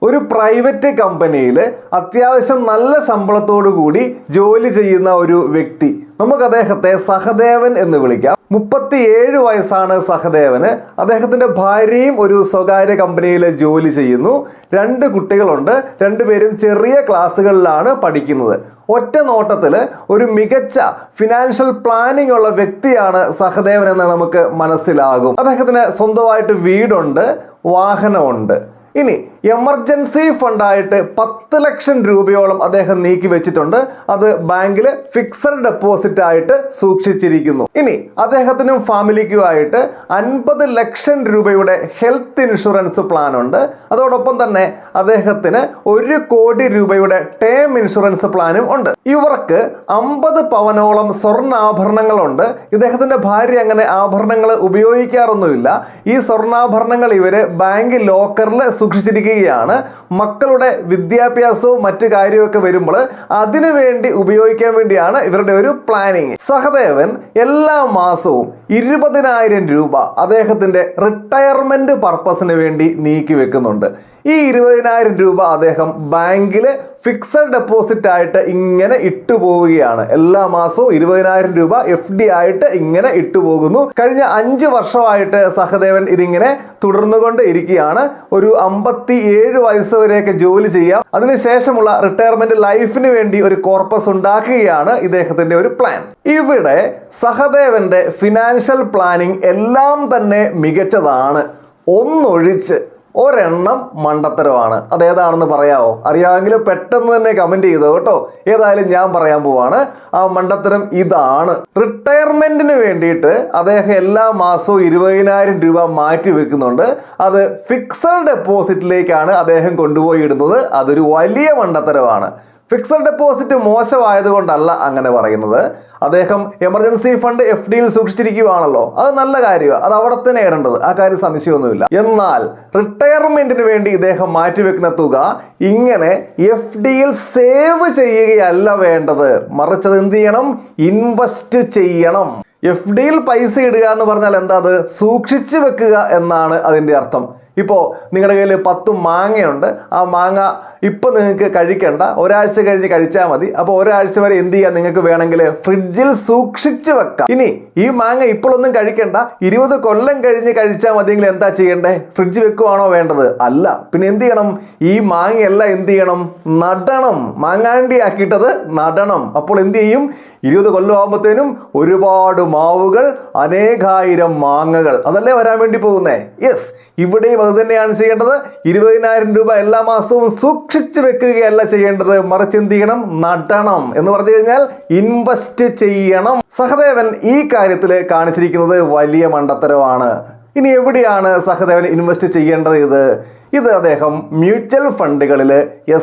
ഒരു പ്രൈവറ്റ് കമ്പനിയിൽ അത്യാവശ്യം നല്ല ശമ്പളത്തോടു കൂടി ജോലി ചെയ്യുന്ന ഒരു വ്യക്തി, നമുക്ക് അദ്ദേഹത്തെ സഹദേവൻ എന്ന് വിളിക്കാം. 37 വയസ്സാണ് സഹദേവന്. അദ്ദേഹത്തിന്റെ ഭാര്യയും ഒരു സ്വകാര്യ കമ്പനിയിൽ ജോലി ചെയ്യുന്നു. 2 കുട്ടികളുണ്ട്. 2 പേരും ചെറിയ ക്ലാസ്സുകളിലാണ് പഠിക്കുന്നത്. ഒറ്റ നോട്ടത്തിൽ ഒരു മികച്ച ഫിനാൻഷ്യൽ പ്ലാനിംഗ് ഉള്ള വ്യക്തിയാണ് സഹദേവൻ എന്ന് നമുക്ക് മനസ്സിലാകും. അദ്ദേഹത്തിന് സ്വന്തമായിട്ട് വീടുണ്ട്, വാഹനമുണ്ട്. ഇനി എമർജൻസി ഫണ്ടായിട്ട് 10 ലക്ഷം രൂപയോളം അദ്ദേഹം നീക്കി വെച്ചിട്ടുണ്ട്. അത് ബാങ്കിൽ ഫിക്സഡ് ഡെപ്പോസിറ്റ് ആയിട്ട് സൂക്ഷിച്ചിരിക്കുന്നു. ഇനി അദ്ദേഹത്തിനും ഫാമിലിക്കുമായിട്ട് 50 ലക്ഷം രൂപയുടെ ഹെൽത്ത് ഇൻഷുറൻസ് പ്ലാൻ ഉണ്ട്. അതോടൊപ്പം തന്നെ അദ്ദേഹത്തിന് 1 കോടി രൂപയുടെ ടേം ഇൻഷുറൻസ് പ്ലാനും ഉണ്ട്. ഇവർക്ക് 50 പവനോളം സ്വർണ്ണാഭരണങ്ങളുണ്ട്. ഇദ്ദേഹത്തിന്റെ ഭാര്യ അങ്ങനെ ആഭരണങ്ങൾ ഉപയോഗിക്കാറൊന്നുമില്ല. ഈ സ്വർണ്ണാഭരണങ്ങൾ ഇവര് ബാങ്ക് ലോക്കറിൽ സൂക്ഷിച്ചിരിക്കുകയാണ്. മക്കളുടെ വിദ്യാഭ്യാസവും മറ്റു കാര്യമൊക്കെ വരുമ്പോൾ അതിനു വേണ്ടി ഉപയോഗിക്കാൻ വേണ്ടിയാണ് ഇവരുടെ ഒരു പ്ലാനിങ്. സഹദേവൻ എല്ലാ മാസവും 20,000 രൂപ അദ്ദേഹത്തിന്റെ റിട്ടയർമെന്റ് പർപ്പസിന് വേണ്ടി നീക്കി വെക്കുന്നുണ്ട്. ഈ 20,000 രൂപ അദ്ദേഹം ബാങ്കിൽ ഫിക്സഡ് ഡെപ്പോസിറ്റ് ആയിട്ട് ഇങ്ങനെ ഇട്ടുപോവുകയാണ്. എല്ലാ മാസവും 20,000 രൂപ FD ആയിട്ട് ഇങ്ങനെ ഇട്ടുപോകുന്നു. കഴിഞ്ഞ 5 വർഷമായിട്ട് സഹദേവൻ ഇതിങ്ങനെ തുടർന്നുകൊണ്ട് ഇരിക്കുകയാണ്. ഒരു 57 വയസ്സ് വരെയൊക്കെ ജോലി ചെയ്യാം. അതിനുശേഷമുള്ള റിട്ടയർമെന്റ് ലൈഫിന് വേണ്ടി ഒരു കോർപ്പസ് ഉണ്ടാക്കുകയാണ് ഇദ്ദേഹത്തിന്റെ ഒരു പ്ലാൻ. ഇവിടെ സഹദേവന്റെ ഫിനാൻഷ്യൽ പ്ലാനിങ് എല്ലാം തന്നെ മികച്ചതാണ്. ഒന്നൊഴിച്ച് ഒരെണ്ണം മണ്ടത്തരമാണ്. അതേതാണെന്ന് പറയാമോ? അറിയാമെങ്കിൽ പെട്ടെന്ന് തന്നെ കമന്റ് ചെയ്തോ കേട്ടോ. ഏതായാലും ഞാൻ പറയാൻ പോവാണ്. ആ മണ്ടത്തരം ഇതാണ്. റിട്ടയർമെന്റിന് വേണ്ടിയിട്ട് അദ്ദേഹം എല്ലാ മാസവും 20,000 രൂപ മാറ്റി വെക്കുന്നുണ്ട്. അത് ഫിക്സഡ് ഡെപ്പോസിറ്റിലേക്കാണ് അദ്ദേഹം കൊണ്ടുപോയി ഇടുന്നത്. അതൊരു വലിയ മണ്ടത്തരമാണ്. ഫിക്സഡ് ഡെപ്പോസിറ്റ് മോശമായതുകൊണ്ടല്ല അങ്ങനെ പറയുന്നത്. അദ്ദേഹം എമർജൻസി ഫണ്ട് FDയിൽ സൂക്ഷിച്ചിരിക്കുകയാണല്ലോ, അത് നല്ല കാര്യമാണ്. അത് അവിടെ തന്നെ ഇടേണ്ടത്, ആ കാര്യം സംശയമൊന്നുമില്ല. എന്നാൽ റിട്ടയർമെന്റിന് വേണ്ടി ഇദ്ദേഹം മാറ്റിവെക്കുന്ന തുക ഇങ്ങനെ FDയിൽ സേവ് ചെയ്യുകയല്ല വേണ്ടത്. മറിച്ച് അത് എന്ത് ചെയ്യണം? ഇൻവെസ്റ്റ് ചെയ്യണം. FDയിൽ പൈസ ഇടുക എന്ന് പറഞ്ഞാൽ എന്താ? അത് സൂക്ഷിച്ചു വെക്കുക എന്നാണ് അതിന്റെ അർത്ഥം. ഇപ്പോൾ നിങ്ങളുടെ കയ്യിൽ 10 മാങ്ങയുണ്ട്. ആ മാങ്ങ ഇപ്പം നിങ്ങൾക്ക് കഴിക്കണ്ട, ഒരാഴ്ച കഴിഞ്ഞ് കഴിച്ചാൽ മതി. അപ്പോൾ ഒരാഴ്ച വരെ എന്ത് ചെയ്യാം? നിങ്ങൾക്ക് വേണമെങ്കിൽ ഫ്രിഡ്ജിൽ സൂക്ഷിച്ചു വെക്കാം. ഇനി ഈ മാങ്ങ ഇപ്പോഴൊന്നും കഴിക്കണ്ട, 20 കൊല്ലം കഴിഞ്ഞ് കഴിച്ചാൽ മതിയെങ്കിൽ എന്താ ചെയ്യണ്ടേ? ഫ്രിഡ്ജ് വെക്കുവാണോ വേണ്ടത്? അല്ല. പിന്നെ എന്ത് ചെയ്യണം? ഈ മാങ്ങയെല്ലാം എന്ത് ചെയ്യണം? നടണം. മാങ്ങാണ്ടി ആക്കിയിട്ടത് നടണം. അപ്പോൾ എന്ത് ചെയ്യും? 20 കൊല്ലം ആകുമ്പോഴത്തേനും ഒരുപാട് മാവുകൾ, അനേകായിരം മാങ്ങകൾ, അതല്ലേ വരാൻ വേണ്ടി പോകുന്നേ? യെസ്, ഇവിടെയും അത് തന്നെയാണ് ചെയ്യേണ്ടത്. 20,000 രൂപ എല്ലാ മാസവും സൂക്ഷിച്ചു വെക്കുകയല്ല ചെയ്യേണ്ടത്, മറിച്ച് എന്ത് ചെയ്യണം? നടണം. എന്ന് പറഞ്ഞു കഴിഞ്ഞാൽ ഇൻവെസ്റ്റ് ചെയ്യണം. സഹദേവൻ ഈ കാര്യത്തിൽ കാണിച്ചിരിക്കുന്നത് വലിയ മണ്ടത്തരമാണ്. ഇനി എവിടെയാണ് സഹദേവൻ ഇൻവെസ്റ്റ് ചെയ്യേണ്ടത്? ഇത് അദ്ദേഹം മ്യൂച്വൽ ഫണ്ടുകളിൽ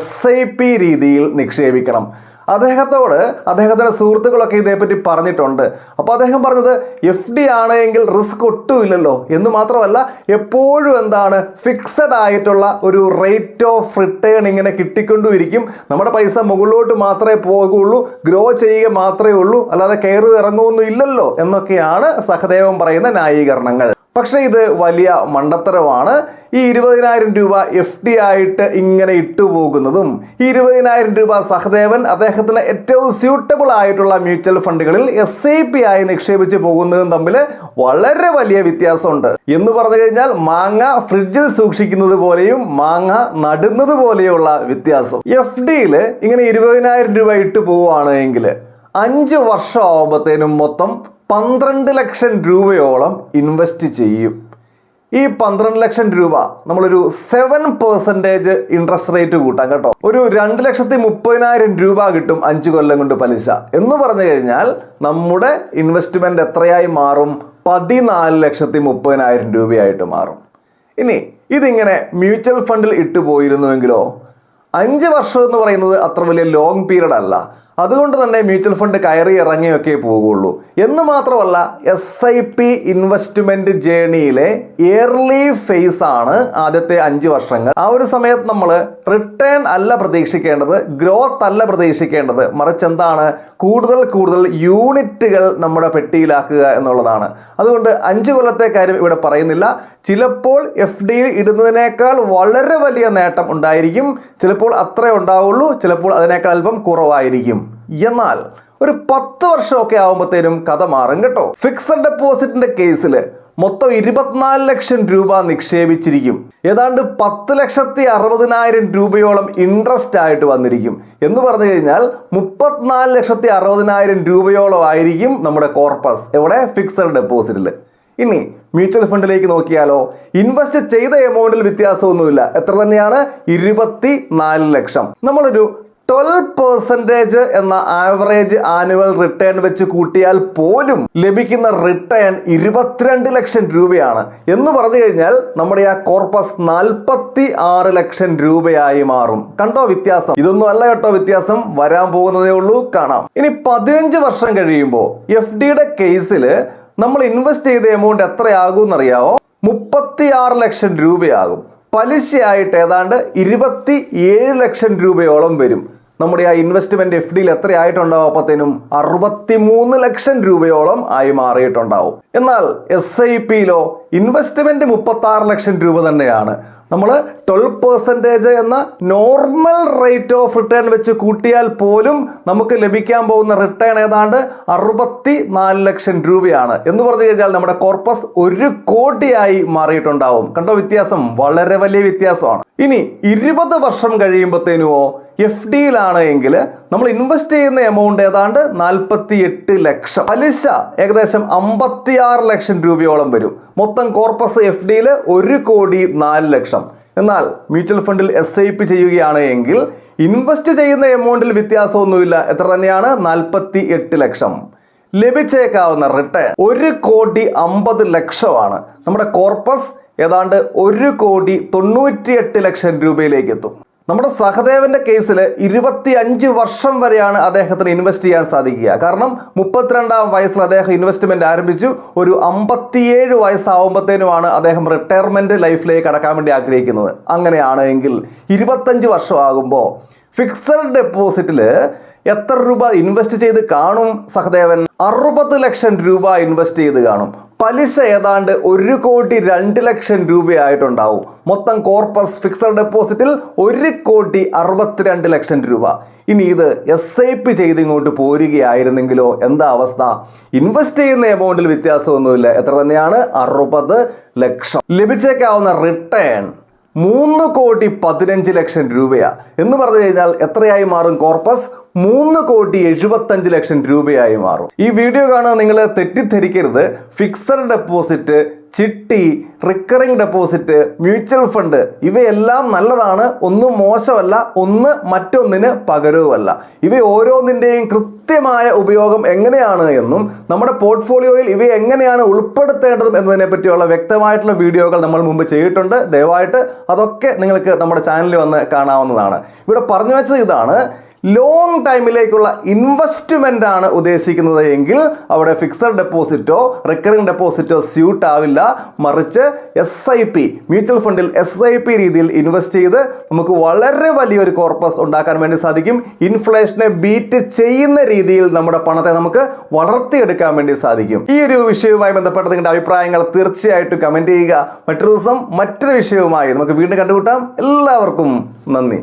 SIP രീതിയിൽ നിക്ഷേപിക്കണം. അദ്ദേഹത്തോട് അദ്ദേഹത്തിന്റെ സുഹൃത്തുക്കളൊക്കെ ഇതേപ്പറ്റി പറഞ്ഞിട്ടുണ്ട്. അപ്പോൾ അദ്ദേഹം പറഞ്ഞത് FD ആണെങ്കിൽ റിസ്ക് ഒട്ടുമില്ലല്ലോ എന്ന് മാത്രമല്ല, എപ്പോഴും എന്താണ് ഫിക്സഡ് ആയിട്ടുള്ള ഒരു റേറ്റ് ഓഫ് റിട്ടേൺ ഇങ്ങനെ കിട്ടിക്കൊണ്ടിരിക്കും. നമ്മുടെ പൈസ മുകളിലോട്ട് മാത്രമേ പോകുള്ളൂ, ഗ്രോ ചെയ്യുക മാത്രമേ ഉള്ളൂ, അല്ലാതെ കയറി ഇറങ്ങുമൊന്നും ഇല്ലല്ലോ എന്നൊക്കെയാണ് സഹദേവൻ പറയുന്ന ന്യായീകരണങ്ങൾ. പക്ഷെ ഇത് വലിയ മണ്ടത്തരമാണ്. ഈ 20,000 രൂപ FD ആയിട്ട് ഇങ്ങനെ ഇട്ടുപോകുന്നതും ഈ 20,000 രൂപ സഹദേവൻ അദ്ദേഹത്തിന് ഏറ്റവും സ്യൂട്ടബിൾ ആയിട്ടുള്ള മ്യൂച്വൽ ഫണ്ടുകളിൽ SIP ആയി നിക്ഷേപിച്ച് പോകുന്നതും തമ്മിൽ വളരെ വലിയ വ്യത്യാസമുണ്ട്. എന്ന് പറഞ്ഞു കഴിഞ്ഞാൽ മാങ്ങ ഫ്രിഡ്ജിൽ സൂക്ഷിക്കുന്നത് പോലെയും മാങ്ങ നടുന്നത് പോലെയുള്ള വ്യത്യാസം. FDയിൽ ഇങ്ങനെ 20,000 രൂപ ഇട്ട് പോവുകയാണെങ്കിൽ 5 വർഷം ആവുമ്പോഴത്തേനും മൊത്തം 12 ലക്ഷം രൂപയോളം ഇൻവെസ്റ്റ് ചെയ്യും. ഈ 12 ലക്ഷം രൂപ നമ്മളൊരു 7% ഇൻട്രസ്റ്റ് റേറ്റ് കൂട്ടാം കേട്ടോ. ഒരു 2,30,000 രൂപ കിട്ടും 5 കൊല്ലം കൊണ്ട് പലിശ. എന്ന് പറഞ്ഞു കഴിഞ്ഞാൽ നമ്മുടെ ഇൻവെസ്റ്റ്മെന്റ് എത്രയായി മാറും? 14,30,000 രൂപയായിട്ട് മാറും. ഇനി ഇതിങ്ങനെ മ്യൂച്വൽ ഫണ്ടിൽ ഇട്ടു പോയിരുന്നുവെങ്കിലോ? 5 വർഷം എന്ന് പറയുന്നത് അത്ര വലിയ ലോങ് പീരീഡ് അല്ല. അതുകൊണ്ട് തന്നെ മ്യൂച്വൽ ഫണ്ട് കയറി ഇറങ്ങിയൊക്കെ പോകുള്ളൂ എന്ന് മാത്രമല്ല SIP ഇൻവെസ്റ്റ്മെന്റ് ജേണിയിലെ ഇയർലി ഫേസ് ആണ് ആദ്യത്തെ 5 വർഷങ്ങൾ. ആ ഒരു സമയത്ത് നമ്മൾ റിട്ടേൺ അല്ല പ്രതീക്ഷിക്കേണ്ടത്, ഗ്രോത്ത് അല്ല പ്രതീക്ഷിക്കേണ്ടത്, മറിച്ച് എന്താണ് കൂടുതൽ യൂണിറ്റുകൾ നമ്മുടെ പെട്ടിയിലാക്കുക എന്നുള്ളതാണ്. അതുകൊണ്ട് 5 കൊല്ലത്തെ കാര്യം ഇവിടെ പറയുന്നില്ല. ചിലപ്പോൾ FD ഇടുന്നതിനേക്കാൾ വളരെ വലിയ നേട്ടം ഉണ്ടായിരിക്കും, ചിലപ്പോൾ അത്രേ ഉണ്ടാവുള്ളൂ, ചിലപ്പോൾ അതിനേക്കാൾ അല്പം കുറവായിരിക്കും. എന്നാൽ ഒരു 10 വർഷമൊക്കെ ആവുമ്പോഴത്തേനും കഥ മാറും കേട്ടോ. ഫിക്സഡ് ഡെപ്പോസിറ്റിന്റെ കേസിൽ മൊത്തം 24 ലക്ഷം രൂപ നിക്ഷേപിച്ചിരിക്കും. ഏതാണ്ട് 10,60,000 രൂപയോളം ഇൻട്രസ്റ്റ് ആയിട്ട് വന്നിരിക്കും. എന്ന് പറഞ്ഞു കഴിഞ്ഞാൽ 34,60,000 രൂപയോളം ആയിരിക്കും നമ്മുടെ കോർപ്പസ് എവിടെ? ഫിക്സഡ് ഡെപ്പോസിറ്റിൽ. ഇനി മ്യൂച്വൽ ഫണ്ടിലേക്ക് നോക്കിയാലോ, ഇൻവെസ്റ്റ് ചെയ്ത എമൗണ്ടിൽ വ്യത്യാസമൊന്നുമില്ല. എത്ര തന്നെയാണ്? 24 ലക്ഷം. നമ്മളൊരു 12% എന്ന ആവറേജ് ആനുവൽ റിട്ടേൺ വെച്ച് കൂട്ടിയാൽ പോലും ലഭിക്കുന്ന റിട്ടേൺ 22 ലക്ഷം രൂപയാണ്. എന്ന് പറഞ്ഞു കഴിഞ്ഞാൽ നമ്മുടെ ആ കോർപ്പസ് 46 ലക്ഷം രൂപയായി മാറും. കണ്ടോ വ്യത്യാസം? ഇതൊന്നും അല്ല കേട്ടോ വ്യത്യാസം, വരാൻ പോകുന്നതേ ഉള്ളൂ, കാണാം. ഇനി 15 വർഷം കഴിയുമ്പോൾ FDയുടെ കേസിൽ നമ്മൾ ഇൻവെസ്റ്റ് ചെയ്ത എമൗണ്ട് എത്രയാകും എന്നറിയാവോ? 36 ലക്ഷം രൂപയാകും. പലിശയായിട്ട് ഏതാണ്ട് 27 ലക്ഷം രൂപയോളം വരും. നമ്മുടെ ആ ഇൻവെസ്റ്റ്മെന്റ് FDയിൽ എത്രയായിട്ടുണ്ടാവും? അപ്പത്തേനും 63 ലക്ഷം രൂപയോളം ആയി മാറിയിട്ടുണ്ടാവും. എന്നാൽ SIPയിലോ ഇൻവെസ്റ്റ്മെന്റ് 36 ലക്ഷം രൂപ തന്നെയാണ്. നമ്മൾ 12% എന്ന നോർമൽ റേറ്റ് ഓഫ് റിട്ടേൺ വെച്ച് കൂട്ടിയാൽ പോലും നമുക്ക് ലഭിക്കാൻ പോകുന്ന റിട്ടേൺ ഏതാണ്ട് 64 ലക്ഷം രൂപയാണ്. എന്ന് പറഞ്ഞു കഴിഞ്ഞാൽ നമ്മുടെ കോർപ്പസ് 1 കോടിയായി മാറിയിട്ടുണ്ടാവും. കണ്ടോ വ്യത്യാസം? വളരെ വലിയ വ്യത്യാസമാണ്. ഇനി 20 വർഷം കഴിയുമ്പോഴത്തേനുമോ FDയിലാണ് എങ്കിൽ നമ്മൾ ഇൻവെസ്റ്റ് ചെയ്യുന്ന എമൗണ്ട് ഏതാണ്ട് 48 ലക്ഷം, പലിശ ഏകദേശം 56 ലക്ഷം രൂപയോളം വരും. മൊത്തം കോർപ്പസ് FDയിൽ 1,04 ലക്ഷം. എന്നാൽ മ്യൂച്വൽ ഫണ്ടിൽ SIP ചെയ്യുകയാണ് എങ്കിൽ ഇൻവെസ്റ്റ് ചെയ്യുന്ന എമൗണ്ടിൽ വ്യത്യാസമൊന്നുമില്ല. എത്ര തന്നെയാണ്? 48 ലക്ഷം. ലഭിച്ചേക്കാവുന്ന റിട്ടേൺ 1,50 ലക്ഷമാണ്. നമ്മുടെ കോർപ്പസ് ഏതാണ്ട് 1,98 ലക്ഷം രൂപയിലേക്ക് എത്തും. നമ്മുടെ സഹദേവന്റെ കേസിൽ 25 വർഷം വരെയാണ് അദ്ദേഹത്തിന് ഇൻവെസ്റ്റ് ചെയ്യാൻ സാധിക്കുക. കാരണം 32-ാം വയസ്സിൽ അദ്ദേഹം ഇൻവെസ്റ്റ്മെന്റ് ആരംഭിച്ചു. ഒരു 57 വയസ്സാവുമ്പോഴത്തേനുമാണ് അദ്ദേഹം റിട്ടയർമെന്റ് ലൈഫിലേക്ക് കടക്കാൻ വേണ്ടി ആഗ്രഹിക്കുന്നത്. അങ്ങനെയാണ് എങ്കിൽ 25 വർഷമാകുമ്പോൾ ഫിക്സഡ് ഡെപ്പോസിറ്റിൽ എത്ര രൂപ ഇൻവെസ്റ്റ് ചെയ്ത് കാണും സഹദേവൻ? 60 ലക്ഷം രൂപ ഇൻവെസ്റ്റ് ചെയ്ത് കാണും. പലിശ ഏതാണ്ട് 1,02 ലക്ഷം രൂപയായിട്ടുണ്ടാവും. മൊത്തം കോർപ്പസ് ഫിക്സഡ് ഡെപ്പോസിറ്റിൽ 1,62 ലക്ഷം രൂപ. ഇനി ഇത് SIP ചെയ്ത് ഇങ്ങോട്ട് പോരുകയായിരുന്നെങ്കിലോ എന്താ അവസ്ഥ? ഇൻവെസ്റ്റ് ചെയ്യുന്ന എമൗണ്ടിൽ വ്യത്യാസമൊന്നുമില്ല. എത്ര തന്നെയാണ്? 60 ലക്ഷം. ലഭിച്ചേക്കാവുന്ന റിട്ടേൺ 3,15 ലക്ഷം രൂപയാ. എന്ന് പറഞ്ഞു കഴിഞ്ഞാൽ എത്രയായി മാറും കോർപ്പസ്? 3,75 ലക്ഷം രൂപയായി മാറും. ഈ വീഡിയോ കാണാൻ നിങ്ങൾ തെറ്റിദ്ധരിക്കരുത്. ഫിക്സഡ് ഡെപ്പോസിറ്റ്, ചിട്ടി, റിക്കറിംഗ് ഡെപ്പോസിറ്റ്, മ്യൂച്വൽ ഫണ്ട് ഇവയെല്ലാം നല്ലതാണ്. ഒന്നും മോശമല്ല, ഒന്ന് മറ്റൊന്നിന് പകരവുമല്ല. ഇവ ഓരോന്നിൻ്റെയും കൃത്യമായ ഉപയോഗം എങ്ങനെയാണ് എന്നും നമ്മുടെ പോർട്ട്ഫോളിയോയിൽ ഇവയെ എങ്ങനെയാണ് ഉൾപ്പെടുത്തേണ്ടതും എന്നതിനെ പറ്റിയുള്ള വ്യക്തമായിട്ടുള്ള വീഡിയോകൾ നമ്മൾ മുമ്പ് ചെയ്തിട്ടുണ്ട്. ദയവായിട്ട് അതൊക്കെ നിങ്ങൾക്ക് നമ്മുടെ ചാനലിൽ വന്ന് കാണാവുന്നതാണ്. ഇവിടെ പറഞ്ഞു വെച്ചത് ഇതാണ്: ലോങ് ടൈമിലേക്കുള്ള ഇൻവെസ്റ്റ്മെന്റ് ആണ് ഉദ്ദേശിക്കുന്നത് എങ്കിൽ അവിടെ ഫിക്സഡ് ഡെപ്പോസിറ്റോ റിക്കറിംഗ് ഡെപ്പോസിറ്റോ സ്യൂട്ട് ആവില്ല. മറിച്ച് SIP, മ്യൂച്വൽ ഫണ്ടിൽ SIP രീതിയിൽ ഇൻവെസ്റ്റ് ചെയ്ത് നമുക്ക് വളരെ വലിയൊരു കോർപ്പസ് ഉണ്ടാക്കാൻ വേണ്ടി സാധിക്കും. ഇൻഫ്ലേഷനെ ബീറ്റ് ചെയ്യുന്ന രീതിയിൽ നമ്മുടെ പണത്തെ നമുക്ക് വളർത്തിയെടുക്കാൻ വേണ്ടി സാധിക്കും. ഈ ഒരു വിഷയവുമായി ബന്ധപ്പെട്ട നിങ്ങളുടെ അഭിപ്രായങ്ങൾ തീർച്ചയായിട്ടും കമന്റ് ചെയ്യുക. മറ്റൊരു ദിവസം മറ്റൊരു വിഷയവുമായി നമുക്ക് വീണ്ടും കണ്ടുമുട്ടാം. എല്ലാവർക്കും നന്ദി.